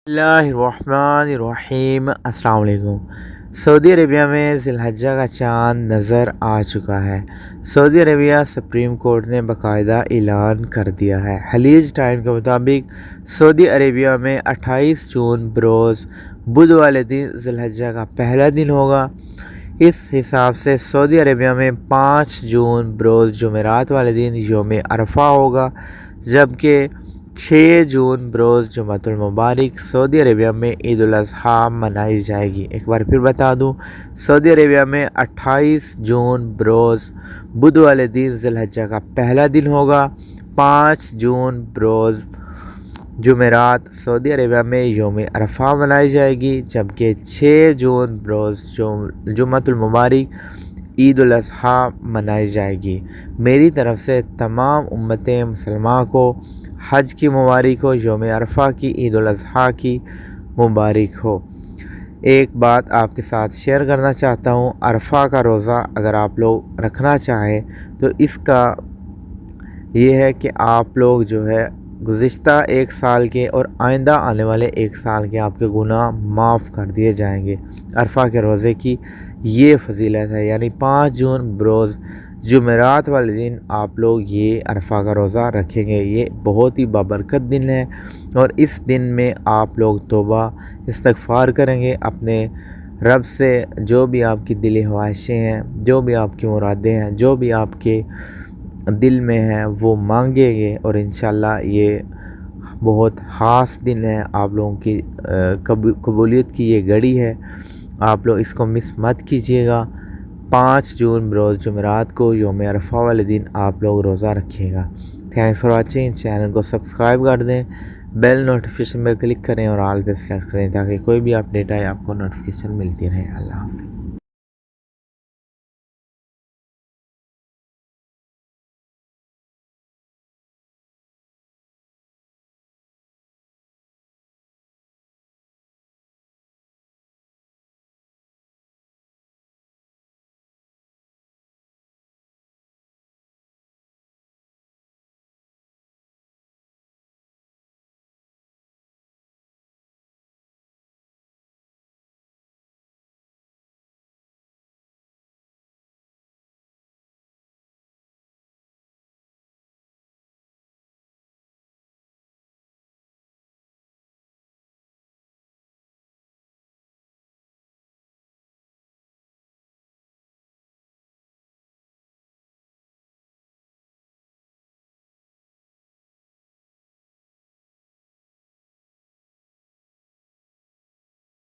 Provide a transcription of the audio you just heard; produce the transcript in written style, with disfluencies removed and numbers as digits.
बिस्मिल्लाहिर्रहमानिर्रहीम। अस्सलाम वालेकुम। सऊदी अरेबिया में ज़िलहज्जा का चाँद नज़र आ चुका है। सऊदी अरेबिया सुप्रीम कोर्ट ने बाकायदा ऐलान कर दिया है। खलीज टाइम के मुताबिक सऊदी अरेबिया में 28 जून बरोज़ बुध वाले दिन ज़िलहज्जा का पहला दिन होगा। इस हिसाब से सऊदी अरेबिया में 5 जून बरोज़ जुमेरात वाले दिन योम अरफा होगा, जबकि 6 जून बरोज़ जुमातुल मुबारक सऊदी अरेबिया में ईद उल अज़हा मनाई जाएगी। एक बार फिर बता दूं, सऊदी अरेबिया में 28 जून बरोज़ बुध वाले दिन ज़िलहज्जा का पहला दिन होगा। 5 जून बरोज़ जुमेरात सऊदी अरेबिया में योम अरफा मनाई जाएगी, जबकि 6 जून बरोज़ जुमातुल मुबारक ईद उल अज़हा मनाई जाएगी। मेरी तरफ़ से तमाम उम्मत मुसलमान को हज की मुबारक हो, योम अरफा की, ईद उल अज़हा की मुबारक हो। एक बात आपके साथ शेयर करना चाहता हूँ, अरफा का रोज़ा अगर आप लोग रखना चाहें तो इसका ये है कि आप लोग जो है गुज़िश्ता एक साल के और आइंदा आने वाले एक साल के आपके गुनाह माफ़ कर दिए जाएंगे। अरफा के रोज़े की ये फजीलत है, यानी 5 जून बरोज़ जुमेरात वाले दिन आप लोग ये अरफा का रोज़ा रखेंगे। ये बहुत ही बाबरकत दिन है और इस दिन में आप लोग तौबा इस्तग़फ़ार करेंगे अपने रब से। जो भी आपकी दिली ख्वाहिशें हैं, जो भी आपकी मुरादें हैं, जो भी आपके दिल में है वो मांगेंगे और इंशाल्लाह ये बहुत ख़ास दिन है। आप लोगों की कबूलियत की ये घड़ी है, आप लोग इसको मिस मत कीजिएगा। 5 जून बरोज़ जुमेरात को योम अरफा वाले दिन आप लोग रोज़ा रखिएगा। Thanks for watching. चैनल को सब्सक्राइब कर दें, बेल नोटिफिकेशन पर क्लिक करें और ऑल पे सेलेक्ट करें ताकि कोई भी अपडेट आए आपको नोटिफिकेशन मिलती रहे। अल्लाह हाफ़िज़।